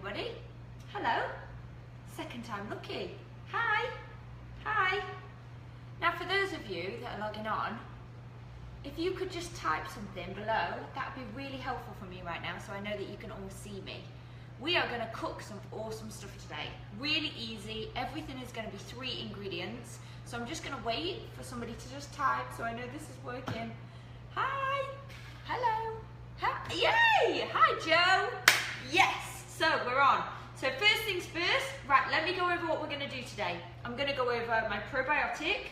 everybody. Hello. Second time lucky. Hi. Hi. Now for those of you that are logging on, if you could just type something below, that would be really helpful for me right now so I know that you can all see me. We are going to cook some awesome stuff today. Really easy. Everything is going to be 3 ingredients. So I'm just going to wait for somebody to just type so I know this is working. Hi. Hello. Hi. Yay. Hi, Joe. Yes. So we're on. So first things first. Right, let me go over what we're going to do today. I'm going to go over my probiotic.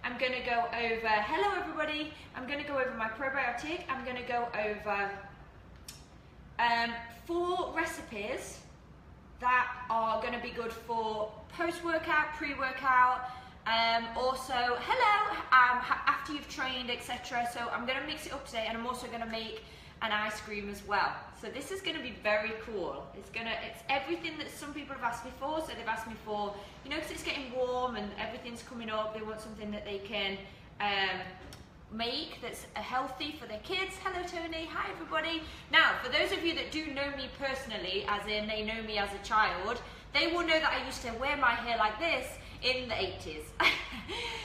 I'm going to go over, hello everybody. I'm going to go over my probiotic. I'm going to go over 4 recipes that are going to be good for post-workout, pre-workout, also hello, after you've trained, etc. So I'm going to mix it up today, and I'm also going to make an ice cream as well. So this is going to be very cool. It's everything that some people have asked me for. So they've asked me for, you know, because it's getting warm and everything's coming up, they want something that they can make that's healthy for their kids. Hello Tony, hi everybody. Now for those of you that do know me personally, as in they know me as a child, they will know that I used to wear my hair like this in the 80s.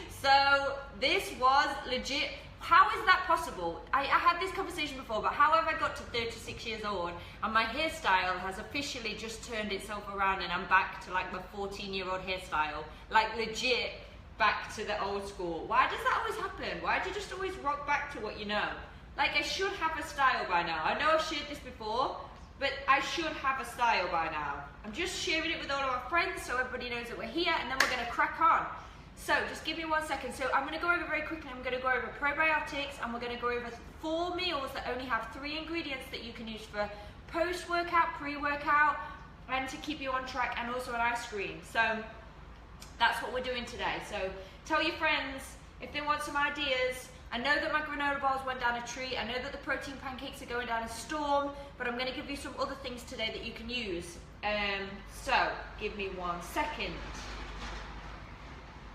So this was legit. How is that possible? I had this conversation before, but how have I got to 36 years old and my hairstyle has officially just turned itself around and I'm back to like my 14-year-old hairstyle, like legit back to the old school? Why does that always happen? Why do you just always rock back to what you know? Like, I should have a style by now. I know I've shared this before, but I should have a style by now. I'm just sharing it with all of our friends so everybody knows that we're here, and then we're going to crack on. So just give me 1 second. So I'm going to go over very quickly. I'm going to go over probiotics, and we're going to go over 4 meals that only have 3 ingredients that you can use for post-workout, pre-workout, and to keep you on track, and also an ice cream. So that's what we're doing today. So tell your friends if they want some ideas. I know that my granola bars went down a treat. I know that the protein pancakes are going down a storm, but I'm going to give you some other things today that you can use. So give me 1 second.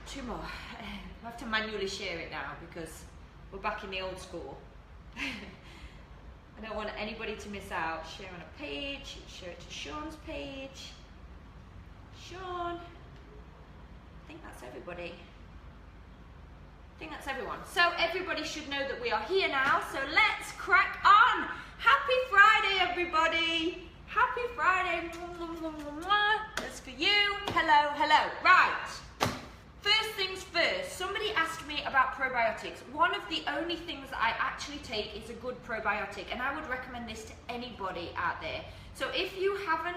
2 more. I have to manually share it now because we're back in the old school. I don't want anybody to miss out. Share on a page, share it to Sean's page. Sean. I think that's everybody. I think that's everyone. So everybody should know that we are here now. So let's crack on. Happy Friday, everybody. Happy Friday. That's for you. Hello, hello. Right. First things first, somebody asked me about probiotics. One of the only things that I actually take is a good probiotic, and I would recommend this to anybody out there. So if you're having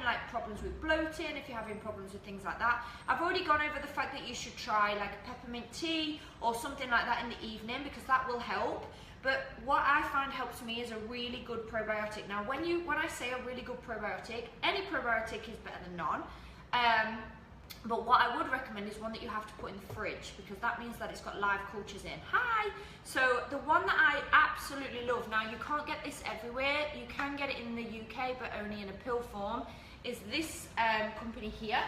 like problems with bloating, if you're having problems with things like that, I've already gone over the fact that you should try like a peppermint tea or something like that in the evening, because that will help. But what I find helps me is a really good probiotic. Now when I say a really good probiotic, any probiotic is better than none. But what I would recommend is one that you have to put in the fridge, because that means that it's got live cultures in. Hi! So the one that I absolutely love, now you can't get this everywhere, you can get it in the UK but only in a pill form, is this company here.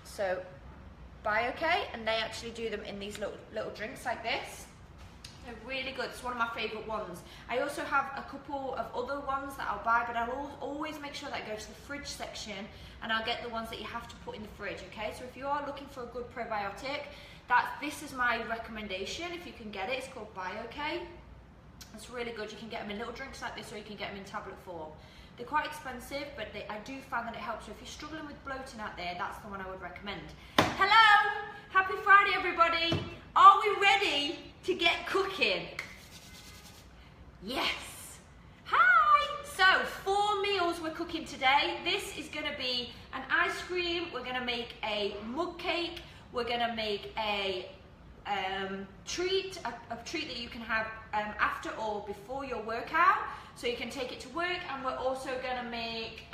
So BioK, and they actually do them in these little drinks like this. They're really good. It's one of my favourite ones. I also have a couple of other ones that I'll buy, but I'll always make sure that I go to the fridge section and I'll get the ones that you have to put in the fridge, okay? So if you are looking for a good probiotic, this is my recommendation. If you can get it, it's called BioK. It's really good. You can get them in little drinks like this, or you can get them in tablet form. They're quite expensive, but I do find that it helps. So if you're struggling with bloating out there, that's the one I would recommend. Hello! Happy Friday, everybody! Are we ready to get cooking? Yes! Hi! So, 4 meals we're cooking today. This is going to be an ice cream, we're going to make a mug cake, we're going to make a treat that you can have after or before your workout, so you can take it to work, and we're also going to make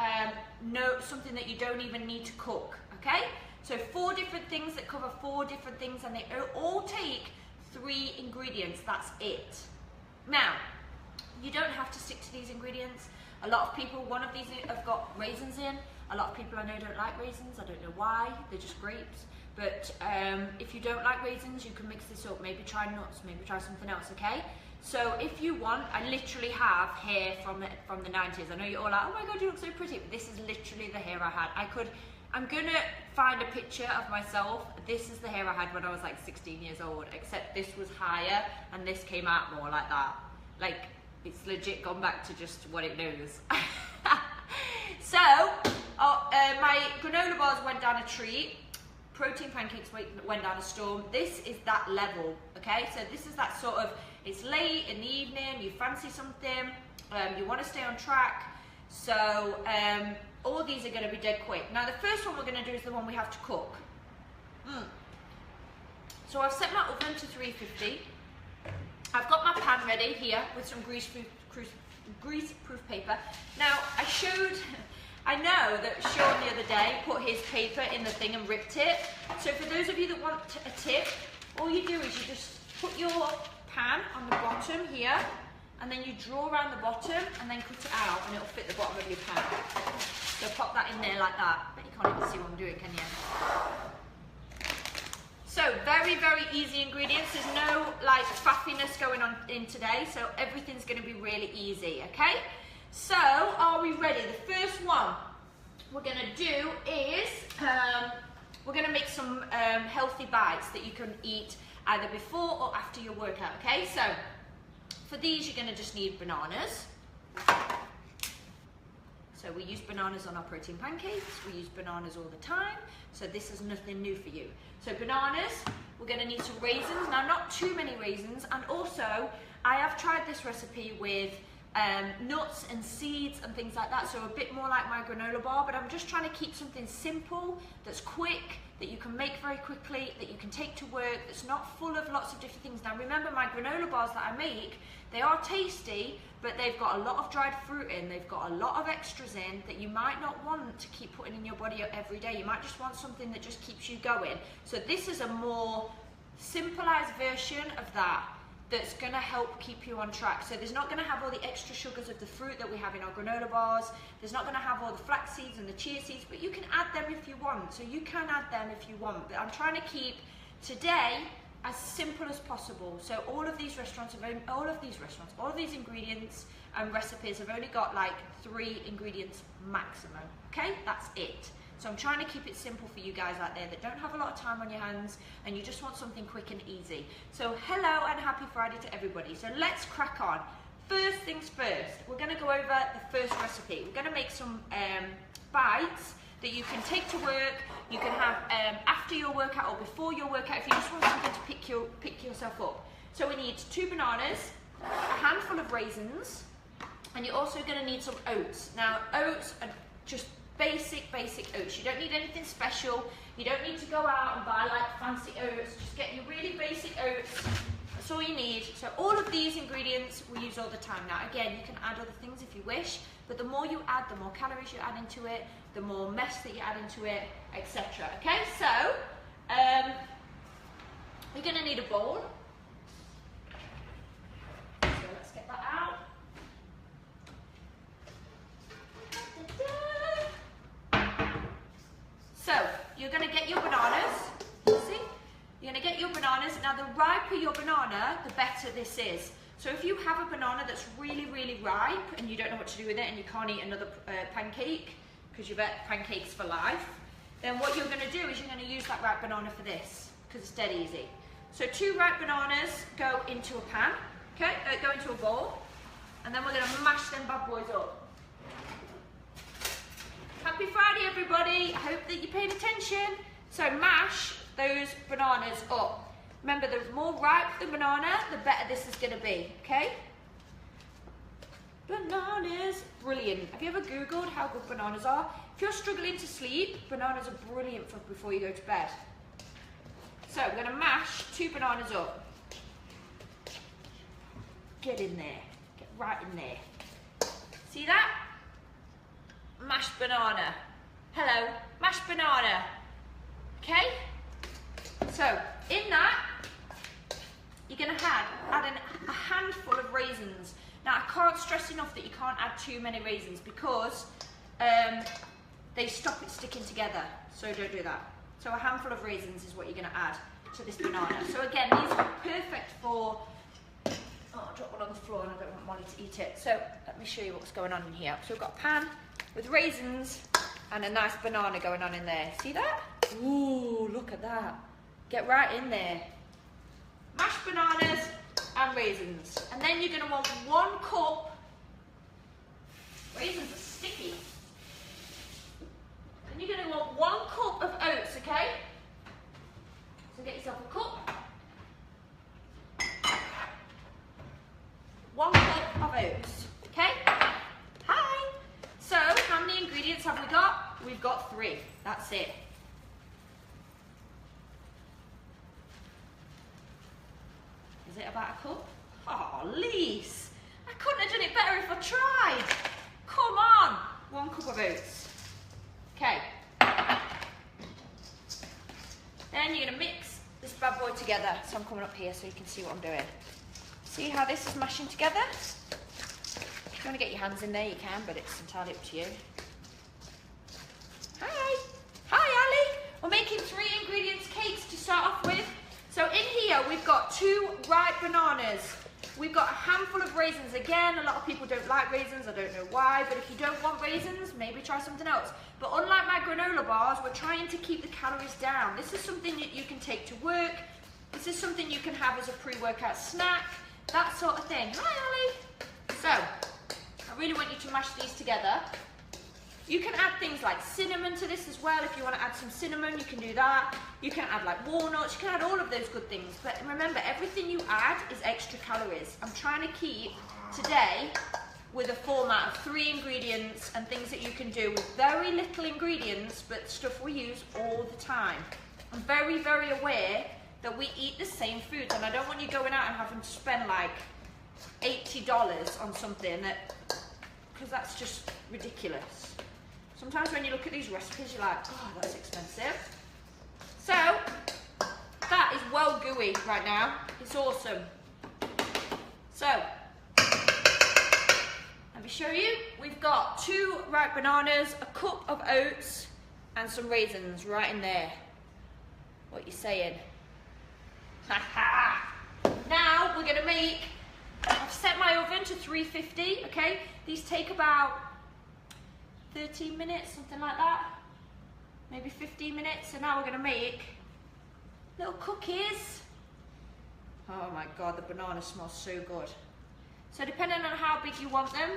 something that you don't even need to cook, okay? So 4 different things that cover 4 different things, and they all take 3 ingredients, that's it. Now, you don't have to stick to these ingredients. A lot of people, one of these have got raisins in. A lot of people I know don't like raisins. I don't know why, they're just grapes. But if you don't like raisins, you can mix this up. Maybe try nuts, maybe try something else, okay? So if you want, I literally have hair from the 90s. I know you're all like, oh my God, you look so pretty, but this is literally the hair I had. I'm gonna find a picture of myself. This is the hair I had when I was like 16 years old, except this was higher and this came out more like that. Like, it's legit gone back to just what it knows. So, my granola bars went down a treat. Protein pancakes went down a storm. This is that level, okay? So this is that sort of, it's late in the evening, you fancy something, you want to stay on track. So all these are going to be dead quick. Now the first one we're going to do is the one we have to cook. So I've set my oven to 350. I've got my pan ready here with some grease-proof paper. Now I know that Sean the other day put his paper in the thing and ripped it. So for those of you that want a tip, all you do is you just put your pan on the bottom here, and then you draw around the bottom and then cut it out and it'll fit the bottom of your pan. So pop that in there like that. But you can't even see what I'm doing, can you? So very, very easy ingredients. There's no like faffiness going on in today, so everything's going to be really easy, okay? So are we ready? The first one we're going to do is we're going to make some healthy bites that you can eat either before or after your workout, okay? So for these you're going to just need bananas. So we use bananas on our protein pancakes, we use bananas all the time, so this is nothing new for you. So bananas, we're going to need some raisins, now not too many raisins, and also I have tried this recipe with nuts and seeds and things like that, so a bit more like my granola bar, but I'm just trying to keep something simple, that's quick, that you can make very quickly, that you can take to work, that's not full of lots of different things. Now remember, my granola bars that I make, they are tasty, but they've got a lot of dried fruit in, they've got a lot of extras in that you might not want to keep putting in your body every day. You might just want something that just keeps you going. So this is a more simplified version of that, that's going to help keep you on track. So there's not going to have all the extra sugars of the fruit that we have in our granola bars. There's not going to have all the flax seeds and the chia seeds, but you can add them if you want. So you can add them if you want. But I'm trying to keep today as simple as possible. So all of these ingredients and recipes have only got like 3 ingredients maximum. Okay, that's it. So I'm trying to keep it simple for you guys out there that don't have a lot of time on your hands and you just want something quick and easy. So hello and happy Friday to everybody. So let's crack on. First things first, we're going to go over the first recipe. We're going to make some bites that you can take to work. You can have after your workout or before your workout if you just want something to pick yourself up. So we need 2 bananas, a handful of raisins, and you're also going to need some oats. Now oats are just basic oats. You don't need anything special. You don't need to go out and buy like fancy oats. Just get your really basic oats. That's all you need. So all of these ingredients we use all the time. Now again, you can add other things if you wish, but the more you add, the more calories you add into it, the more mess that you add into it, etc. Okay, so you're going to need a bowl. So let's get that out. So, you're going to get your bananas, see? You're going to get your bananas. Now, the riper your banana, the better this is. So if you have a banana that's really, really ripe and you don't know what to do with it and you can't eat another pancake because you've ate pancakes for life, then what you're going to do is you're going to use that ripe banana for this because it's dead easy. So 2 ripe bananas go into a pan, okay? Go into a bowl, and then we're going to mash them bad boys up. Happy Friday, everybody. I hope that you're paying attention. So mash those bananas up. Remember, the more ripe the banana, the better this is going to be, okay? Bananas, brilliant. Have you ever Googled how good bananas are? If you're struggling to sleep, bananas are brilliant for before you go to bed. So we're going to mash 2 bananas up. Get in there. Get right in there. See that? Mashed banana. Hello, mashed banana. Okay? So, in that, you're going to add a handful of raisins. Now, I can't stress enough that you can't add too many raisins because they stop it sticking together. So don't do that. So a handful of raisins is what you're going to add to this banana. So again, these are perfect for, oh not drop one on the floor and I don't want Molly to eat it. So let me show you what's going on in here. So we've got a pan with raisins and a nice banana going on in there. See that? Ooh, look at that. Get right in there. Mashed bananas and raisins. And then you're gonna want 1 cup, raisins are sticky. And you're gonna want 1 cup of oats, okay? So get yourself a cup. 1 cup of oats, okay? Hi. So, how many ingredients have we got? We've got 3, that's it. Is it about a cup? Oh, Lise, I couldn't have done it better if I tried. Come on, 1 cup of oats. Okay. Then you're gonna mix this bad boy together. So I'm coming up here so you can see what I'm doing. See how this is mashing together? If you want to get your hands in there, you can, but it's entirely up to you. Hi. Hi, Ali. We're making 3 ingredients cakes to start off with. So in here, we've got 2 ripe bananas. We've got a handful of raisins. Again, a lot of people don't like raisins. I don't know why, but if you don't want raisins, maybe try something else. But unlike my granola bars, we're trying to keep the calories down. This is something that you can take to work. This is something you can have as a pre-workout snack, that sort of thing. Hi, Ali. So, I really want you to mash these together. You can add things like cinnamon to this as well. If you want to add some cinnamon, you can do that. You can add like walnuts, you can add all of those good things. But remember, everything you add is extra calories. I'm trying to keep today with a format of 3 ingredients and things that you can do with very little ingredients, but stuff we use all the time. I'm very, very aware that we eat the same foods, and I don't want you going out and having to spend like $80 on something because that's just ridiculous. Sometimes when you look at these recipes, you're like, oh, that's expensive. So, that is well gooey right now. It's awesome. So, let me show you. We've got 2 ripe bananas, a cup of oats, and some raisins right in there. What you saying? Now, we're gonna make, I've set my oven to 350, okay? These take about 13 minutes, something like that. Maybe 15 minutes. So now we're gonna make little cookies. Oh my God, the banana smells so good. So depending on how big you want them.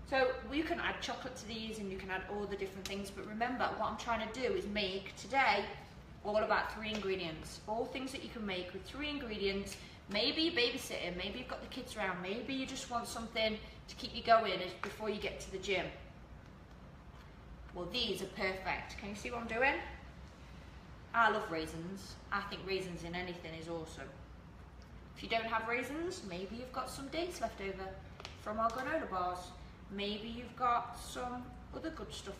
So you can add chocolate to these and you can add all the different things, but remember what I'm trying to do is make today all about 3 ingredients. All things that you can make with 3 ingredients. Maybe you're babysitting, maybe you've got the kids around, maybe you just want something to keep you going before you get to the gym. Well, these are perfect. Can you see what I'm doing? I love raisins. I think raisins in anything is awesome. If you don't have raisins, maybe you've got some dates left over from our granola bars. Maybe you've got some other good stuff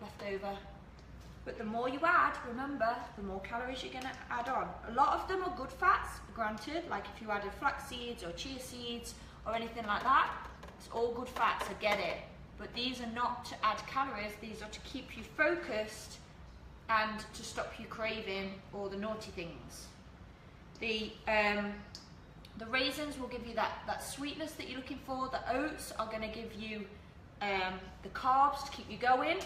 left over. But the more you add, remember, the more calories you're gonna add on. A lot of them are good fats, granted, like if you added flax seeds or chia seeds or anything like that, it's all good fats, I get it. But these are not to add calories, these are to keep you focused and to stop you craving all the naughty things. The raisins will give you that sweetness that you're looking for. The oats are gonna give you the carbs to keep you going.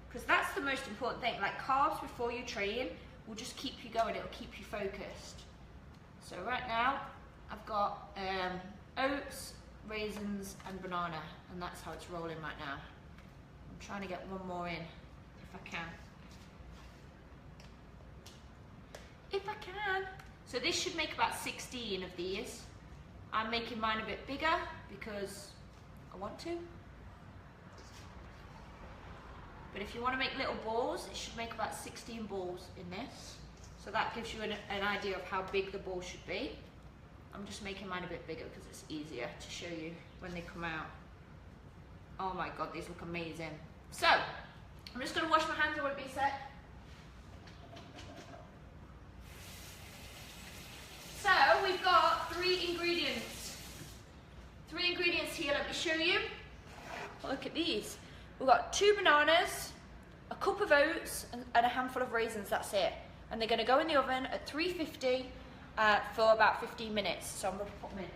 Because that's the most important thing. Like carbs before you train will just keep you going, it'll keep you focused. So right now, I've got oats, raisins, and banana, and that's how it's rolling right now. I'm trying to get one more in, if I can. If I can. So this should make about 16 of these. I'm making mine a bit bigger because I want to. But if you want to make little balls, it should make about 16 balls in this. So that gives you an idea of how big the ball should be. I'm just making mine a bit bigger because it's easier to show you when they come out. Oh my God, these look amazing. So, I'm just going to wash my hands, I won't be a sec. So, we've got 3 ingredients. 3 ingredients here, let me show you. Look at these. We've got 2 bananas, a cup of oats, and a handful of raisins, that's it. and they're going to go in the oven at 350 for about 15 minutes. So I'm going to put them in.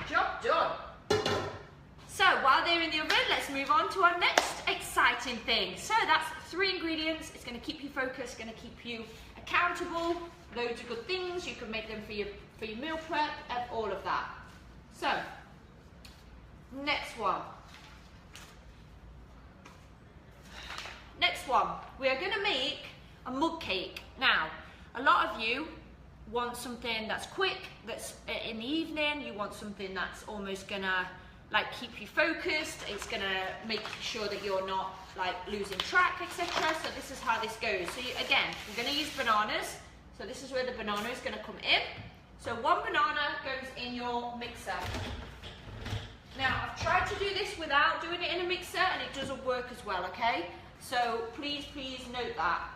Job done. So while they're in the oven, let's move on to our next exciting thing. So that's 3 ingredients. It's going to keep you focused, going to keep you accountable. Loads of good things. You can make them for your meal prep and all of that. So next one. Next one. We are going to make a mug cake. Now, a lot of you want something that's quick, that's in the evening. You want something that's almost gonna like keep you focused. It's gonna make sure that you're not like losing track, etc. So this is how this goes. So again, we're gonna use bananas. So this is where the banana is gonna come in. So 1 banana goes in your mixer. Now I've tried to do this without doing it in a mixer and it doesn't work as well, okay? So please note that.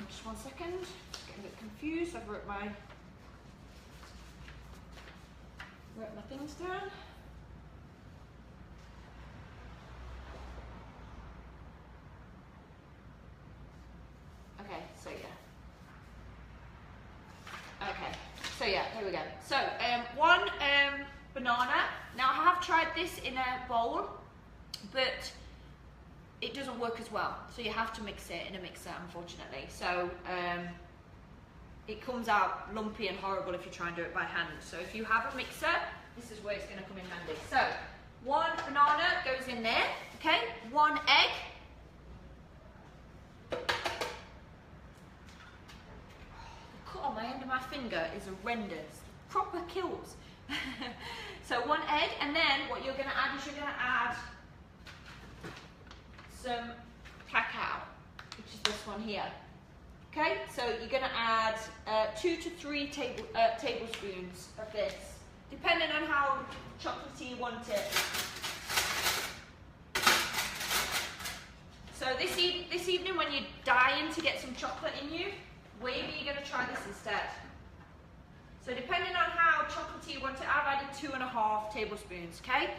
Just 1 second, getting a bit confused. I've wrote my things down. Okay, so yeah, here we go. So 1 banana. Now I have tried this in a bowl, but it doesn't work as well, so you have to mix it in a mixer, unfortunately. So it comes out lumpy and horrible if you try and do it by hand. So if you have a mixer, this is where it's going to come in handy. So 1 banana goes in there, okay? 1 egg. The cut on my end of my finger is horrendous. Proper kills. So 1 egg, and then what you're going to add is you're going to add some cacao, which is this one here. Okay, so you're going to add 2 to 3 tablespoons of this, depending on how chocolatey you want it. So this evening, when you're dying to get some chocolate in you, maybe you're going to try this instead. So depending on how chocolatey you want it, I've added 2.5 tablespoons. Okay,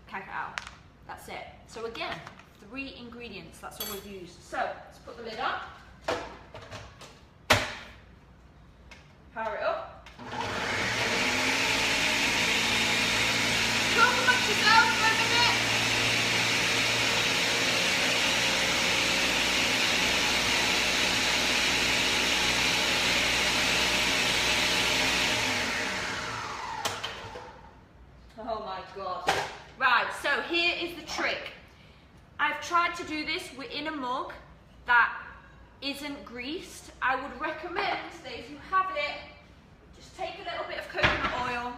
cacao. That's it. So again, 3 ingredients, that's all we've used. So let's put the lid on. Power it up. Don't much yourself for a minute. Oh my God. Right, so here is the trick. I've tried to do this in a mug that isn't greased. I would recommend that if you have it, just take a little bit of coconut oil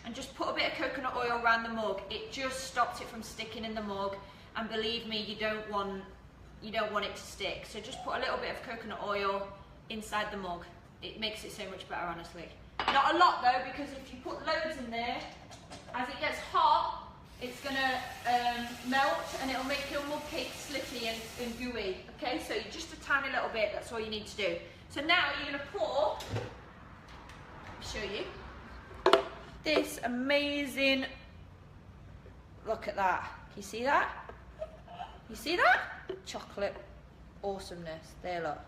and just put a bit of coconut oil around the mug. It just stops it from sticking in the mug, and believe me, you don't want it to stick. So just put a little bit of coconut oil inside the mug. It makes it so much better, honestly. Not a lot though, because if you put loads in there, as it gets hot, it's going to melt and it'll make your mug cake slippery and gooey. Okay, so just a tiny little bit, that's all you need to do. So now you're going to pour, I'll show you, this amazing, look at that. Can you see that? You see that? Chocolate awesomeness. There, look.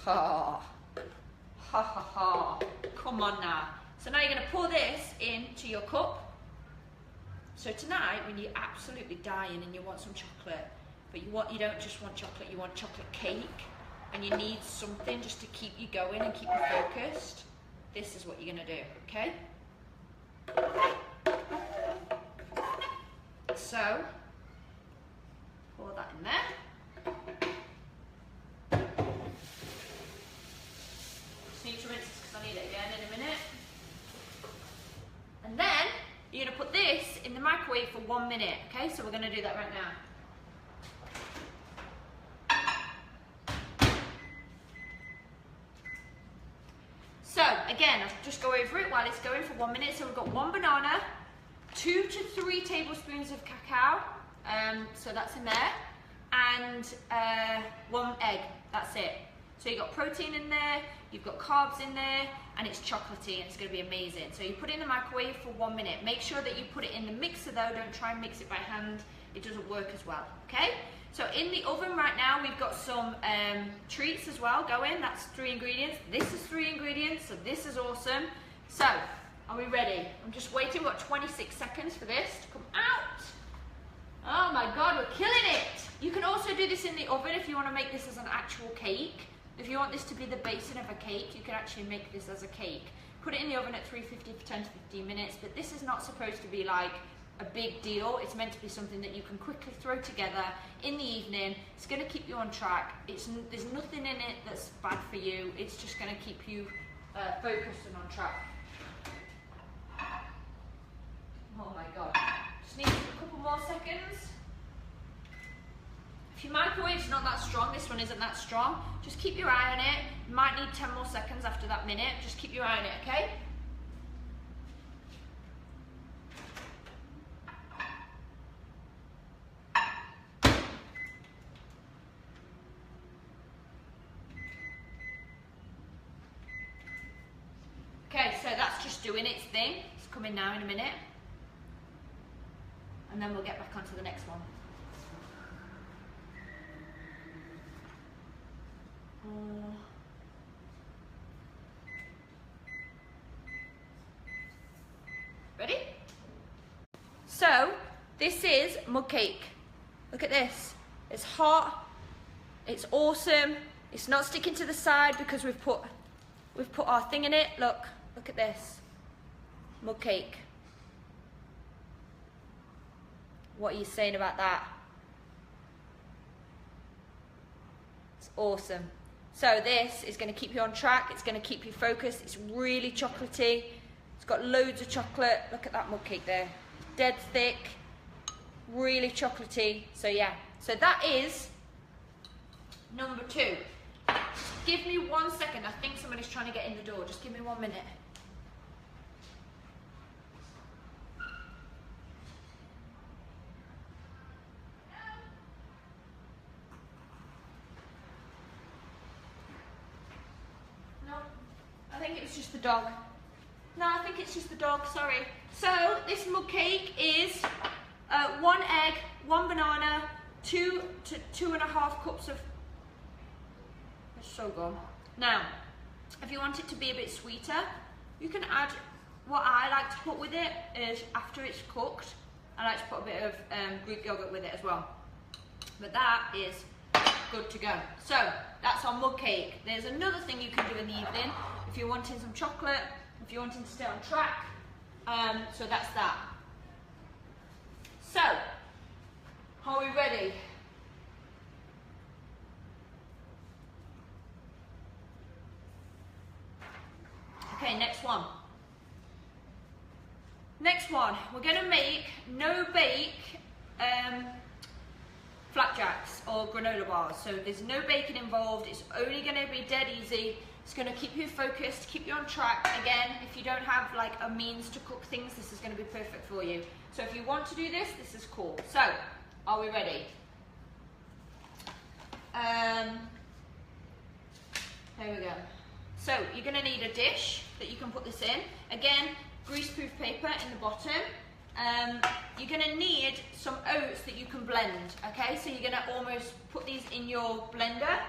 Ha. Ha ha ha. Come on now. So now you're going to pour this into your cup. So tonight, when you're absolutely dying and you want some chocolate, but you don't just want chocolate, you want chocolate cake, and you need something just to keep you going and keep you focused, this is what you're going to do, okay? So, pour that in there. Just need to rinse this because I need it again in a minute. And then, you're going to put this in the microwave for 1 minute, okay? So we're going to do that right now. So again, I'll just go over it while it's going for 1 minute. So we've got 1 banana, 2 to 3 tablespoons of cacao, so that's in there, and 1 egg, that's it. So you've got protein in there, you've got carbs in there, and it's chocolatey, and it's going to be amazing. So you put it in the microwave for 1 minute. Make sure that you put it in the mixer though, don't try and mix it by hand. It doesn't work as well, okay? So in the oven right now, we've got some treats as well going. That's 3 ingredients. This is 3 ingredients, so this is awesome. So, are we ready? I'm just waiting, what, 26 seconds for this to come out. Oh my God, we're killing it. You can also do this in the oven if you want to make this as an actual cake. If you want this to be the basin of a cake, you can actually make this as a cake. Put it in the oven at 350 for 10 to 15 minutes, but this is not supposed to be like a big deal. It's meant to be something that you can quickly throw together in the evening. It's going to keep you on track. There's nothing in it that's bad for you. It's just going to keep you focused and on track. Oh my God. Just need a couple more seconds. If your microwave's not that strong, this one isn't that strong, just keep your eye on it. You might need 10 more seconds after that minute. Just keep your eye on it, okay? Okay, so that's just doing its thing. It's coming now in a minute. And then we'll get back onto the next one. Ready? So, this is mug cake. Look at this. It's hot. It's awesome. It's not sticking to the side because we've put our thing in it. Look at this. Mug cake. What are you saying about that? It's awesome. So this is going to keep you on track. It's going to keep you focused. It's really chocolatey. It's got loads of chocolate. Look at that mug cake there. Dead thick. Really chocolatey. So yeah. So that is number 2. Give me 1 second. I think somebody's trying to get in the door. Just give me 1 minute. I think it's just the dog. No, I think it's just the dog, sorry. So, this mug cake is 1 egg, 1 banana, 2 to 2.5 cups of... It's so good. Now, if you want it to be a bit sweeter, you can add, what I like to put with it is, after it's cooked, I like to put a bit of Greek yogurt with it as well. But that is good to go. So, that's our mug cake. There's another thing you can do in the evening. If you're wanting some chocolate, if you're wanting to stay on track, so that's that. So, are we ready? Okay, next one. Next one, we're going to make no-bake flapjacks or granola bars. So there's no baking involved. It's only going to be dead easy. It's going to keep you focused, keep you on track. Again, if you don't have like a means to cook things, this is going to be perfect for you. So if you want to do this, this is cool. So, are we ready? There we go. So, you're going to need a dish that you can put this in. Again, greaseproof paper in the bottom. You're going to need some oats that you can blend, okay? So you're going to almost put these in your blender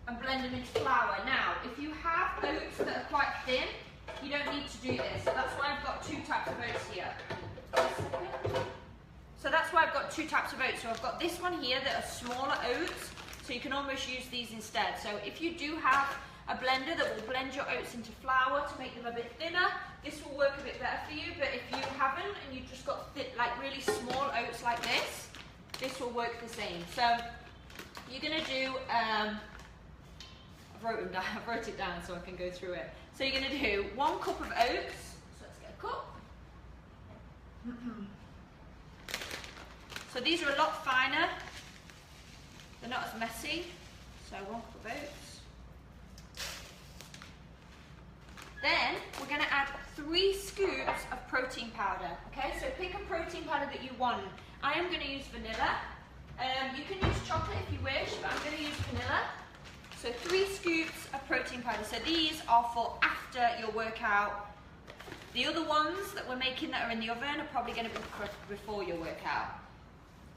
and blend them into flour. Now, if you have oats that are quite thin, you don't need to do this. So that's why I've got 2 types of oats here. So that's why I've got 2 types of oats. So I've got this one here that are smaller oats, so you can almost use these instead. So if you do have a blender that will blend your oats into flour to make them a bit thinner, this will work a bit better for you. But if you haven't and you've just got like really small oats like this will work the same. So you're going to do, I wrote it down so I can go through it. So you're going to do 1 cup of oats. So let's get a cup. So these are a lot finer. They're not as messy. So 1 cup of oats. Then we're going to add 3 scoops of protein powder. Okay, so pick a protein powder that you want. I am going to use vanilla. You can use chocolate if you wish, but I'm going to use vanilla. So 3 scoops protein powder. So these are for after your workout. The other ones that we're making that are in the oven are probably going to be for before your workout.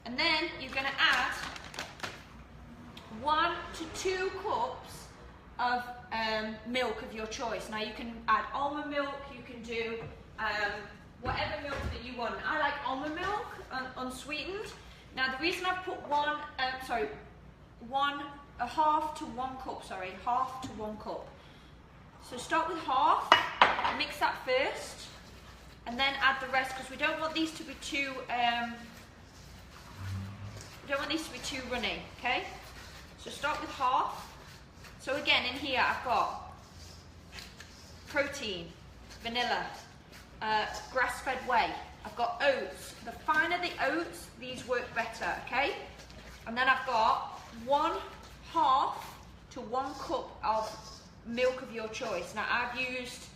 And then you're going to add 1 to 2 cups of milk of your choice. Now you can add almond milk, you can do whatever milk that you want. I like almond milk, unsweetened. Now the reason I've put half to 1 cup. So start with half, mix that first, and then add the rest because we don't want these to be too runny, okay? So start with half. So again, in here I've got protein, vanilla, grass-fed whey. I've got oats. The finer the oats, these work better, okay? And then I've got 1/2 to 1 cup of milk of your choice. Now I've used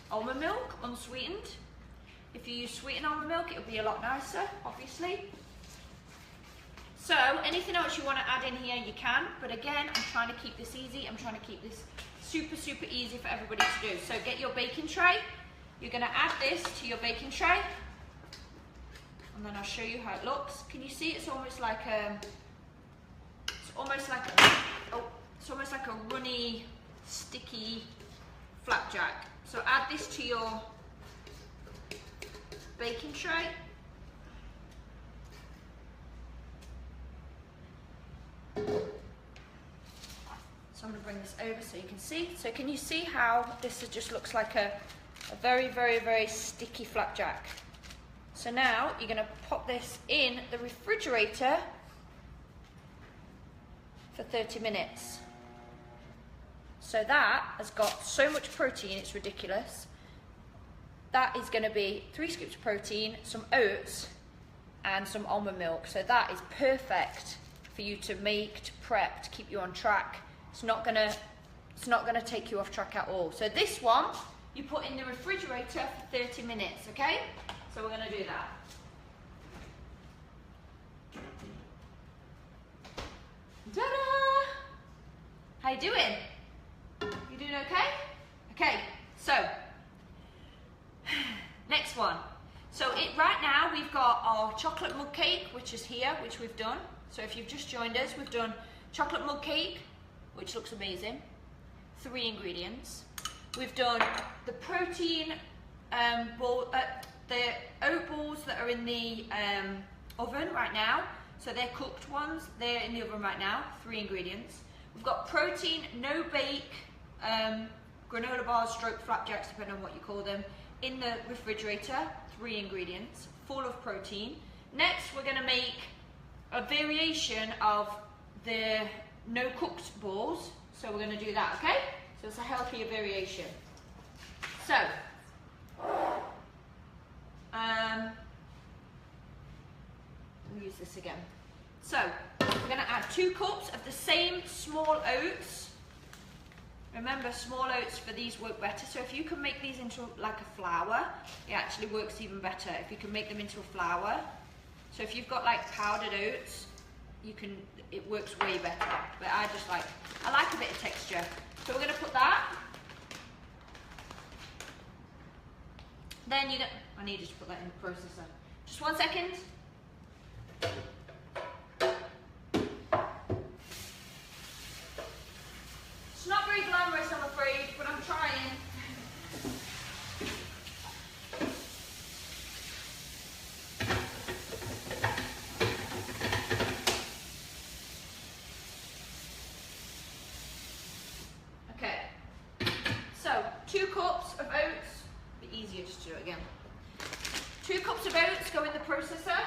almond milk, unsweetened. If you use sweetened almond milk, it'll be a lot nicer, obviously. So anything else you want to add in here, you can. But again, I'm trying to keep this easy. I'm trying to keep this super, super easy for everybody to do. So get your baking tray. You're going to add this to your baking tray. And then I'll show you how it looks. Can you see it's almost like a runny, sticky flapjack. So add this to your baking tray. So I'm going to bring this over so you can see. So can you see how this just looks like a very, very, very sticky flapjack? So now you're going to pop this in the refrigerator for 30 minutes. So that has got so much protein, it's ridiculous. That is going to be 3 scoops of protein, some oats, and some almond milk. So that is perfect for you to make, to prep, to keep you on track. It's not gonna take you off track at all. So this one you put in the refrigerator for 30 minutes, okay? So we're gonna do that. Ta-da! How you doing? You doing okay? Okay, so next one. So right now we've got our chocolate mug cake, which is here, which we've done. So if you've just joined us, we've done chocolate mug cake, which looks amazing. 3 ingredients. We've done the protein ball, the oat balls that are in the oven right now. So they're cooked ones. They're in the oven right now. 3 ingredients. We've got protein, no bake, granola bars, stroke flapjacks, depending on what you call them, in the refrigerator. 3 ingredients, full of protein. Next, we're going to make a variation of the no cooked balls. So we're going to do that, okay? So it's a healthier variation. So, we'll use this again. So, we're going to add 2 cups of the same small oats. Remember, small oats for these work better. So if you can make these into like a flour, it actually works even better. If you can make them into a flour. So if you've got like powdered oats, it works way better. But I like a bit of texture. So we're going to put that. Then I need you to put that in the processor. Just 1 second. It's not very glamorous, I'm afraid, but I'm trying. Okay, so 2 cups of oats. It'd be easier just to do it again. 2 cups of oats go in the processor.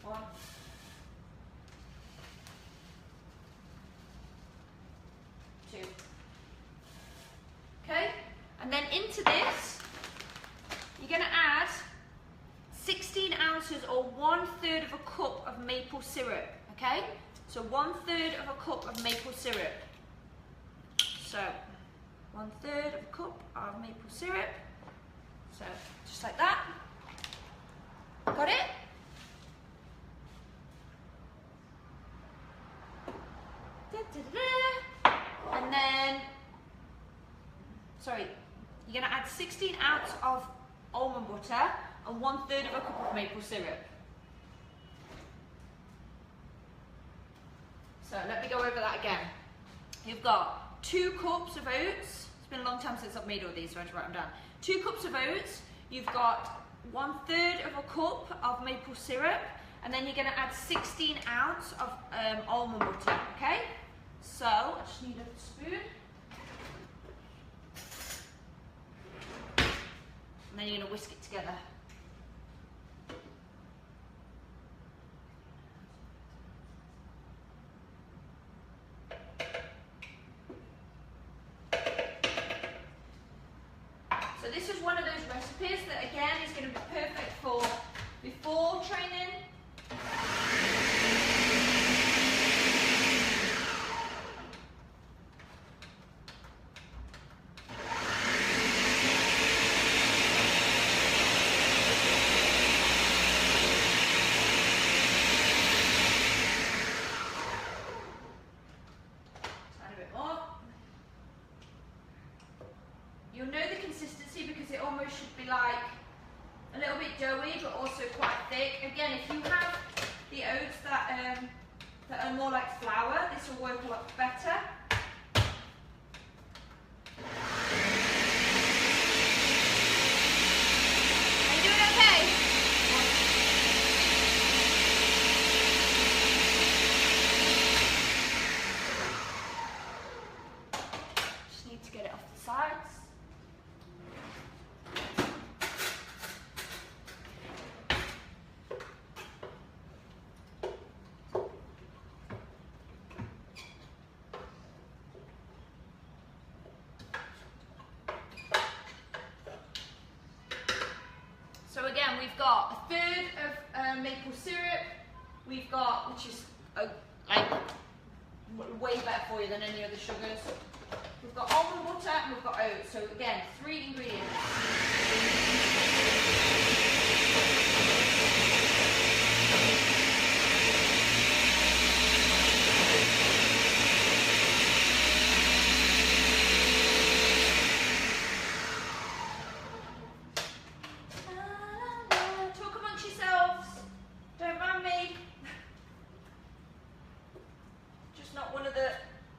One. 2. Okay, and then into this, you're going to add 16 ounces or 1/3 of a cup of maple syrup. Okay, so 1/3 of a cup of maple syrup. So 1/3 of a cup of maple syrup. So just like that. Got it? of almond butter and 1/3 of a cup of maple syrup. So let me go over that again. You've got 2 cups of oats. It's been a long time since I've made all these, so I have to write them down. 2 cups of oats. You've got 1/3 of a cup of maple syrup, and then you're going to add 16 ounces of almond butter, okay? So I just need a spoon. And then you're going to whisk it together. So this is one of those recipes that again is going to be perfect for before training. You'll know the consistency because it almost should be like a little bit doughy but also quite thick. Again, if you have the oats that are more like flour, this will work a lot better. Are you doing okay? Just need to get it off the sides. So again, we've got 1/3 of maple syrup. We've got, which is like way better for you than any other sugars. We've got almond butter and we've got oats. So again, 3 ingredients.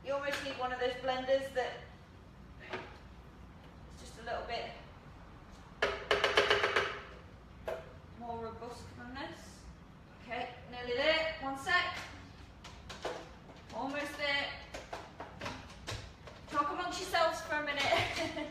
You almost need one of those blenders that is just a little bit more robust than this. Okay, nearly there. 1 sec. Almost there. Talk amongst yourselves for a minute.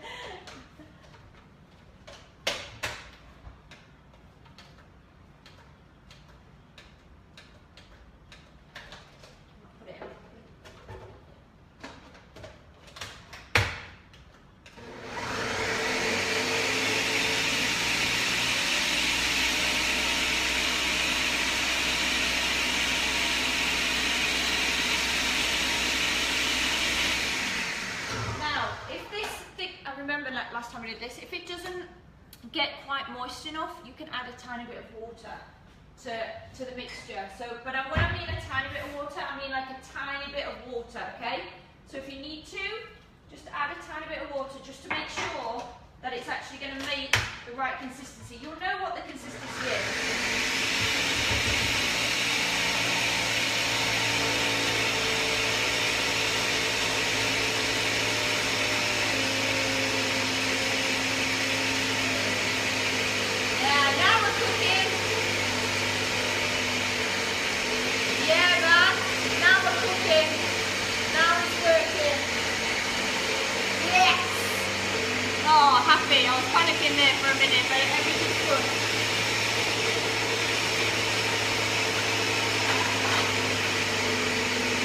Remember last time we did this, if it doesn't get quite moist enough, you can add a tiny bit of water to the mixture. So, but when I mean a tiny bit of water, I mean like a tiny bit of water, okay? So if you need to, just add a tiny bit of water just to make sure that it's actually going to make the right consistency. You'll know what the consistency is. Happy. I was panicking there for a minute, but everything's good.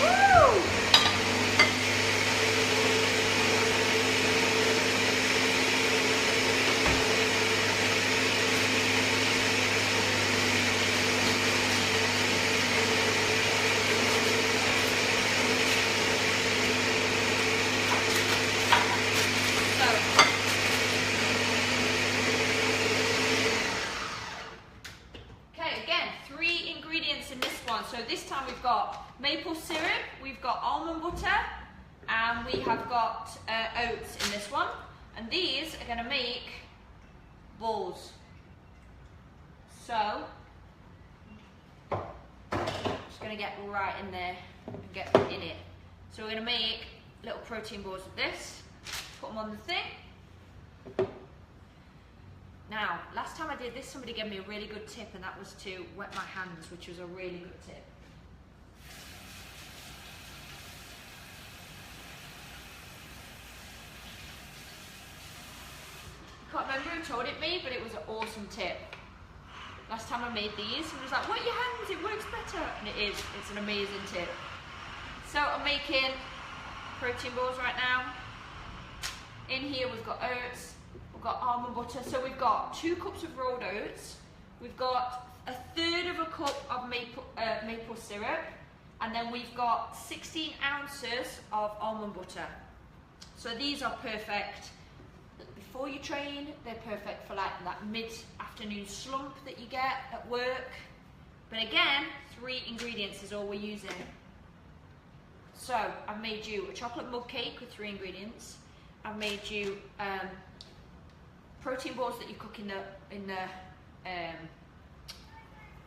Woo! So this time we've got maple syrup, we've got almond butter, and we have got oats in this one. And these are going to make balls. So, just going to get right in there and get in it. So we're going to make little protein balls of this, put them on the thing. Now, last time I did this, somebody gave me a really good tip, and that was to wet my hands, which was a really good tip. I can't remember who told it me, but it was an awesome tip. Last time I made these, and I was like, wet your hands, it works better. And it is, it's an amazing tip. So I'm making protein balls right now. In here we've got oats, we've got almond butter. So we've got 2 cups of rolled oats, we've got 1/3 of a cup of maple syrup, and then we've got 16 ounces of almond butter. So these are perfect before you train, they're perfect for like that mid-afternoon slump that you get at work. But again, 3 ingredients is all we're using. So I've made you a chocolate mug cake with 3 ingredients. I've made you protein balls that you cook in the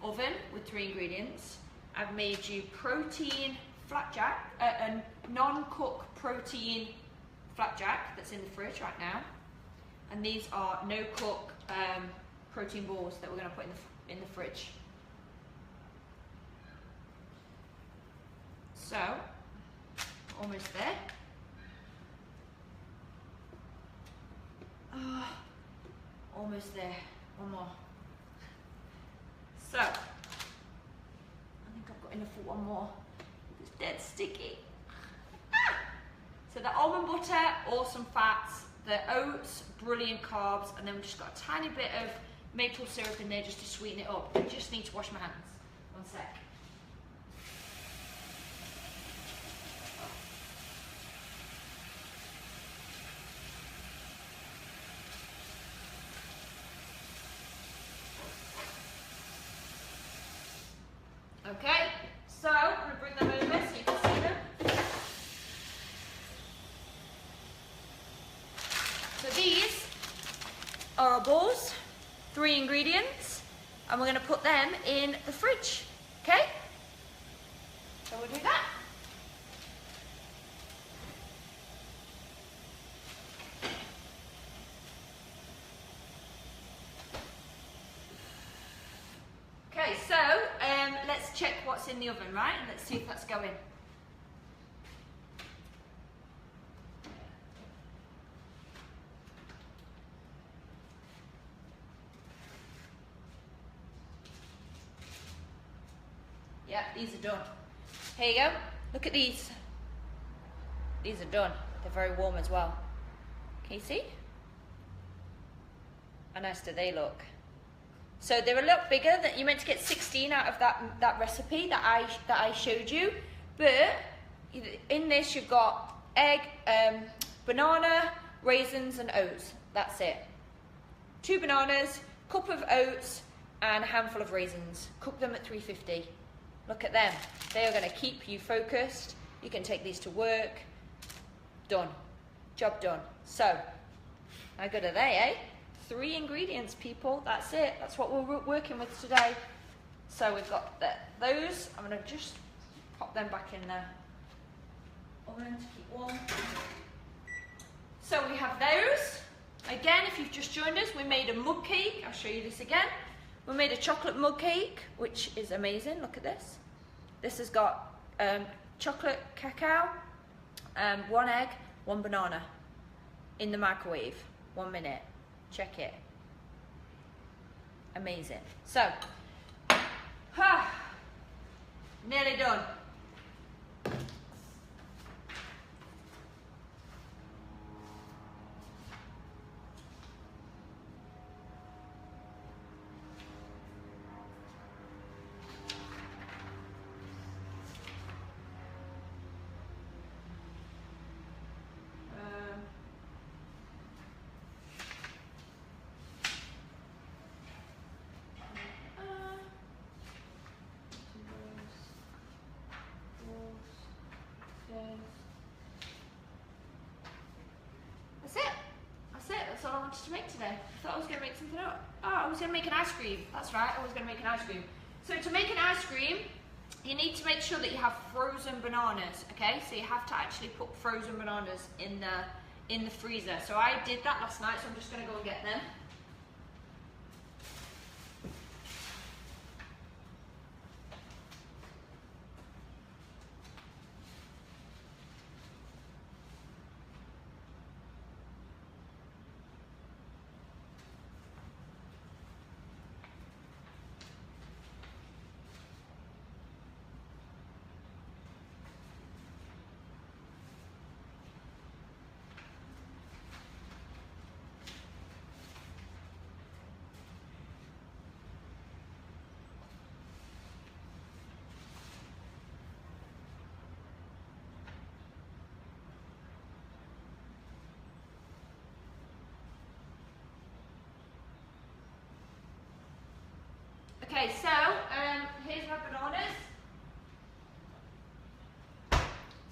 oven with 3 ingredients. I've made you protein flapjack, a non-cook protein flapjack that's in the fridge right now. And these are no-cook protein balls that we're going to put in the fridge. So, almost there. Almost there. One more. So, I think I've got enough for one more. It's dead sticky. So the almond butter, awesome fats. The oats, brilliant carbs. And then we've just got a tiny bit of maple syrup in there just to sweeten it up. I just need to wash my hands. One sec. Okay, so I'm going to bring them over so you can see them. So these are our balls, 3 ingredients, and we're going to put them in the fridge, okay? So we'll do that. Okay, so let's check what's in the oven, right? And let's see if that's going. Yeah, these are done. Here you go. Look at these. These are done. They're very warm as well. Can you see? How nice do they look? So they're a lot bigger. That you meant to get 16 out of that recipe that I showed you, but in this you've got egg, banana, raisins, and oats. That's it. 2 bananas, cup of oats, and a handful of raisins. Cook them at 350. Look at them. They are going to keep you focused. You can take these to work. Done. Job done. So, how good are they, eh? 3 ingredients, people. That's it. That's what we're working with today. So we've got those. I'm going to just pop them back in the oven to keep warm. So we have those. Again, if you've just joined us, we made a mug cake. I'll show you this again. We made a chocolate mug cake, which is amazing. Look at this. This has got chocolate cacao, 1 egg, 1 banana in the microwave. 1 minute. Check it. Amazing. So, nearly done. That's it. That's all I wanted to make today. I thought I was going to make something up. Oh, I was going to make an ice cream. That's right, I was going to make an ice cream. So to make an ice cream, you need to make sure that you have frozen bananas, okay? So you have to actually put frozen bananas in the freezer. So I did that last night, so I'm just going to go and get them. Okay, so here's my bananas.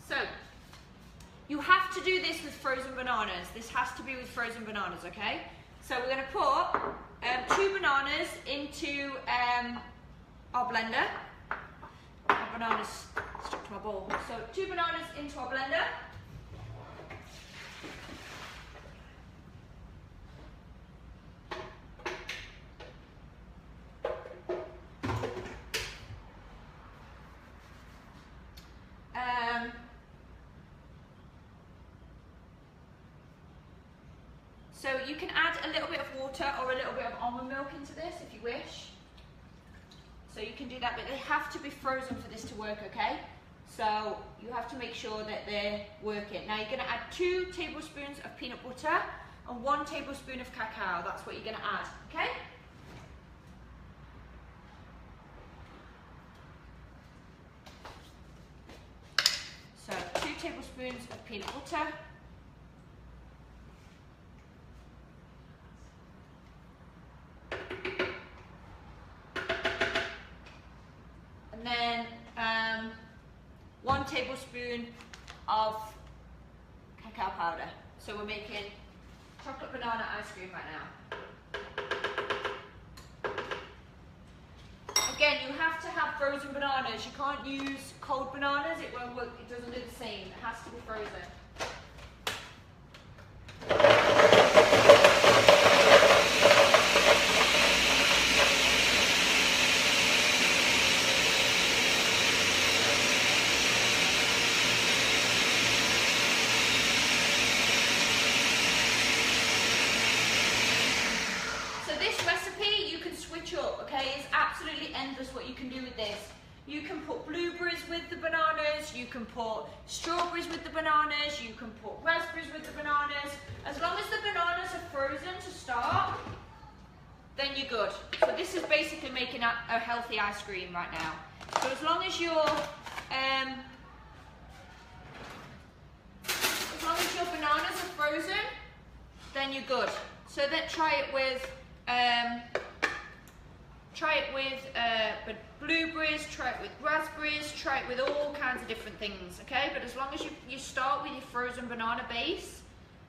So you have to do this with frozen bananas. This has to be with frozen bananas, okay? So we're going to put 2 bananas into our blender. My bananas stuck to my bowl. So 2 bananas into our blender. So you can add a little bit of water or a little bit of almond milk into this if you wish. So you can do that, but they have to be frozen for this to work, okay? So you have to make sure that they're working. Now you're going to add 2 tablespoons of peanut butter and 1 tablespoon of cacao. That's what you're going to add, okay? So 2 tablespoons of peanut butter. And then 1 tablespoon of cacao powder. So we're making chocolate banana ice cream right now. Again, you have to have frozen bananas. You can't use cold bananas, it won't work, it doesn't do the same. It has to be frozen. It's absolutely endless what you can do with this. You can put blueberries with the bananas, you can put strawberries with the bananas, you can put raspberries with the bananas. As long as the bananas are frozen to start, then you're good. So this is basically making a healthy ice cream right now. So as long as your bananas are frozen, then you're good. So then try it with blueberries, try it with raspberries, try it with all kinds of different things, okay? But as long as you start with your frozen banana base,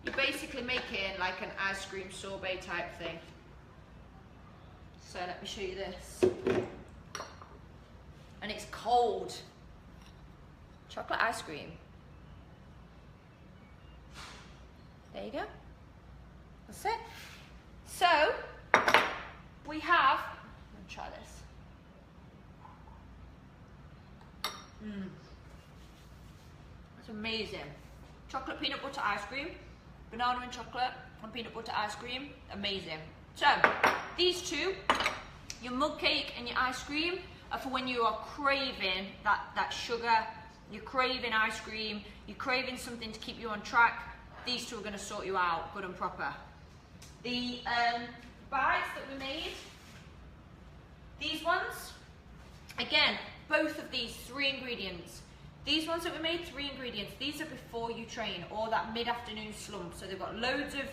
you're basically making like an ice cream sorbet type thing. So let me show you this. And it's cold. Chocolate ice cream. There you go. That's it. So, we have, let me try this. It's amazing. Chocolate peanut butter ice cream, banana and chocolate and peanut butter ice cream, amazing. So, these two, your mug cake and your ice cream, are for when you are craving that sugar, you're craving ice cream, you're craving something to keep you on track. These two are going to sort you out good and proper. The bites that we made, these ones, again, both of these 3 ingredients. These ones that we made, 3 ingredients. These are before you train, or that mid-afternoon slump. So they've got loads of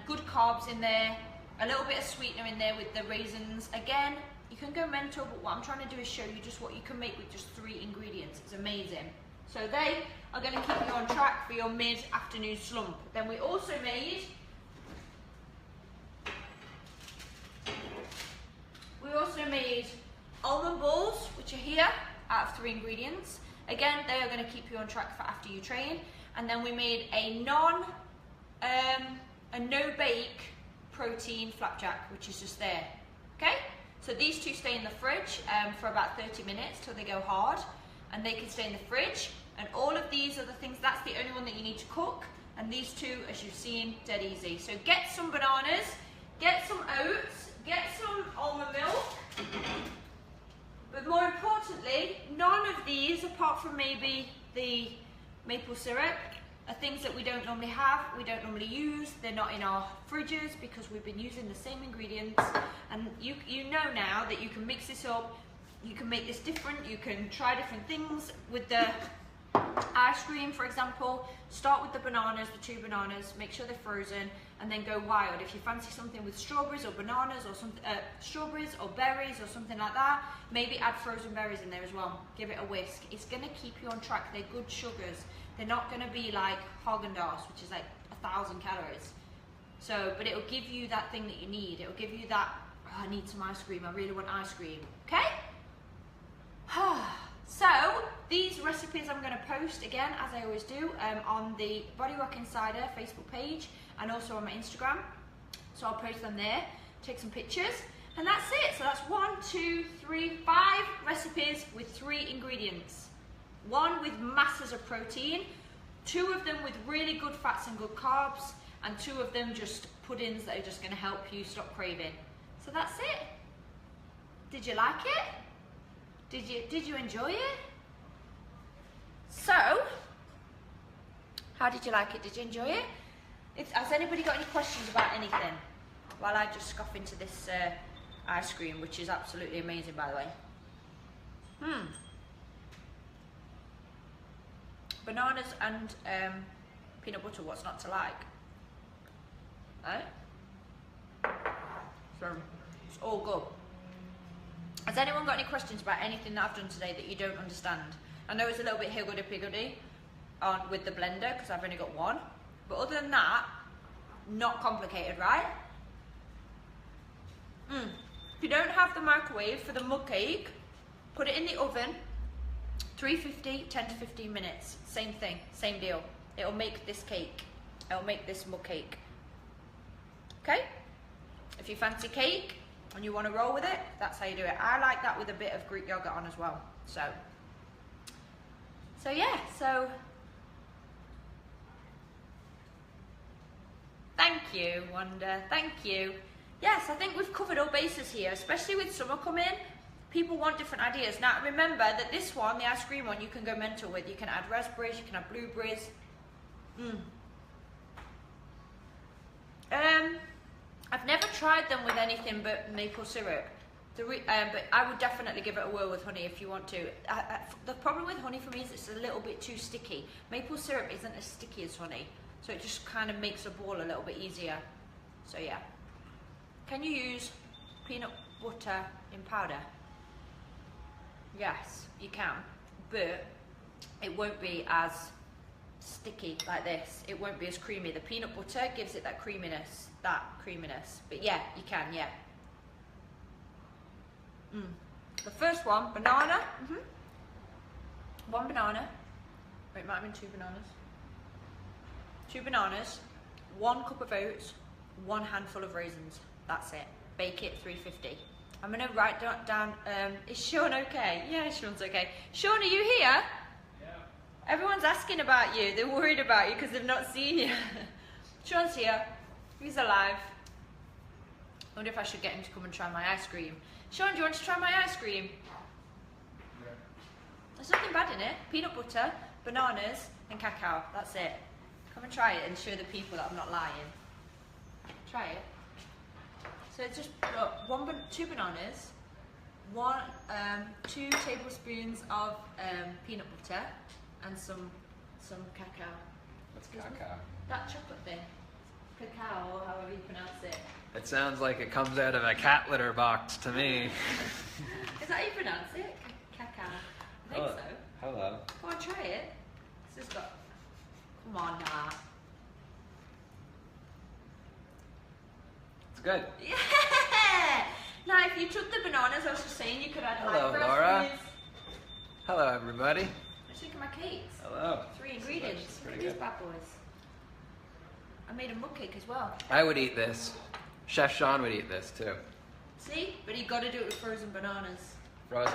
good carbs in there, a little bit of sweetener in there with the raisins. Again, you can go mental, but what I'm trying to do is show you just what you can make with just 3 ingredients. It's amazing. So they are going to keep you on track for your mid-afternoon slump. Then we also made made almond balls, which are here, out of 3 ingredients. Again, they are going to keep you on track for after you train. And then we made a no-bake protein flapjack, which is just there. Okay? So these 2 stay in the fridge for about 30 minutes till they go hard, and they can stay in the fridge. And all of these are the things, that's the only one that you need to cook. And these 2, as you've seen, dead easy. So get some bananas, get some oats, get some almond milk. But more importantly, none of these, apart from maybe the maple syrup, are things that we don't normally have, we don't normally use. They're not in our fridges because we've been using the same ingredients. And you know now that you can mix this up, you can make this different, you can try different things. With the ice cream, for example, start with the bananas, the 2 bananas, make sure they're frozen, and then go wild. If you fancy something with strawberries or bananas or something, strawberries or berries or something like that, maybe add frozen berries in there as well. Give it a whisk. It's going to keep you on track. They're good sugars. They're not going to be like Haagen-Dazs, which is like 1,000 calories. So, but it'll give you that thing that you need. It'll give you that, oh, I need some ice cream. I really want ice cream. Okay? So, these recipes I'm going to post again, as I always do, on the Body Rock Insider Facebook page and also on my Instagram. So I'll post them there, take some pictures, and that's it. So that's 1, 2, 3, 5 recipes with 3 ingredients. 1 with masses of protein, 2 of them with really good fats and good carbs, and 2 of them just puddings that are just going to help you stop craving. So that's it. Did you like it? Did you enjoy it? So, how did you like it? Did you enjoy it? Has anybody got any questions about anything? While I just scoff into this ice cream, which is absolutely amazing, by the way. Bananas and peanut butter, what's not to like? Eh? So, it's all good. Has anyone got any questions about anything that I've done today that you don't understand? I know it's a little bit higgledy-piggledy with the blender because I've only got 1. But other than that, not complicated, right? If you don't have the microwave for the mug cake, put it in the oven, 350, 10 to 15 minutes. Same thing, same deal. It'll make this cake. It'll make this mug cake. Okay? If you fancy cake, and you want to roll with it, that's how you do it. I like that with a bit of Greek yogurt on as well. So yeah, so thank you, Wanda, thank you. Yes, I think we've covered all bases here, especially with summer coming. People want different ideas. Now remember that this one, the ice cream one, you can go mental with. You can add raspberries, you can add blueberries. I've never tried them with anything but maple syrup, but I would definitely give it a whirl with honey if you want to. The problem with honey for me is it's a little bit too sticky. Maple syrup isn't as sticky as honey, so it just kind of makes a ball a little bit easier. So yeah. Can you use peanut butter in powder? Yes, you can, but it won't be as sticky like this. It won't be as creamy. The peanut butter gives it that creaminess, but yeah, you can, yeah. The first one, banana. 1 banana. Wait, it might have been 2 bananas. 2 bananas, 1 cup of oats, 1 handful of raisins. That's it. Bake it 350. I'm gonna write down. Is Sean okay? Yeah, Sean's okay. Sean, are you here? Yeah. Everyone's asking about you. They're worried about you because they've not seen you. Sean's here. He's alive. I wonder if I should get him to come and try my ice cream. Sean, do you want to try my ice cream? Yeah. There's nothing bad in it. Peanut butter, bananas, and cacao. That's it. Come and try it and show the people that I'm not lying. Try it. So it's just 2 bananas, 2 tablespoons of peanut butter, and some cacao. What's cacao? That chocolate thing. Cacao, or however you pronounce it. It sounds like it comes out of a cat litter box to me. Is that how you pronounce it? Cacao. I think so. Hello. Go on, try it. It's just got... Come on now. It's good. Yeah! Now, if you took the bananas, I was just saying, everybody. What do you think of my cakes? Hello. 3 ingredients. Look at Pretty these good. bad boys. I made a mug cake as well. I would eat this. Chef Sean would eat this too. See? But you got to do it with frozen bananas. Frozen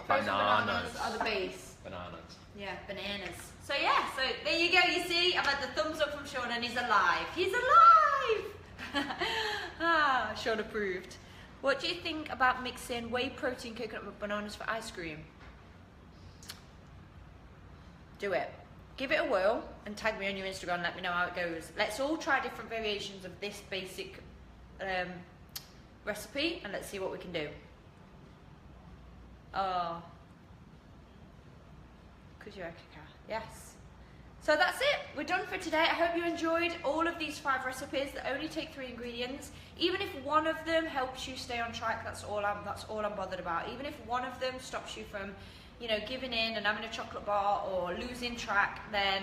Frozen bananas. bananas are the base. Bananas. Yeah, bananas. So yeah, so there you go. You see, I've had the thumbs up from Sean and he's alive. He's alive! Ah, Sean approved. What do you think about mixing whey protein coconut with bananas for ice cream? Do it. Give it a whirl and tag me on your Instagram and let me know how it goes. Let's all try different variations of this basic recipe and let's see what we can do. Oh. Yes. So that's it. We're done for today. I hope you enjoyed all of these 5 recipes that only take 3 ingredients. Even if one of them helps you stay on track, that's all I'm bothered about. Even if one of them stops you from, you know, giving in and having a chocolate bar or losing track, then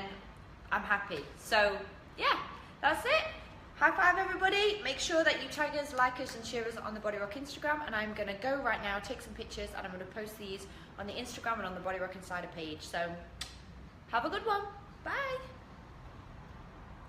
I'm happy. So yeah, that's it. High five, everybody. Make sure that you tag us, like us, and share us on the Body Rock Instagram. And I'm going to go right now, take some pictures, and I'm going to post these on the Instagram and on the Body Rock Insider page. So have a good one. Bye.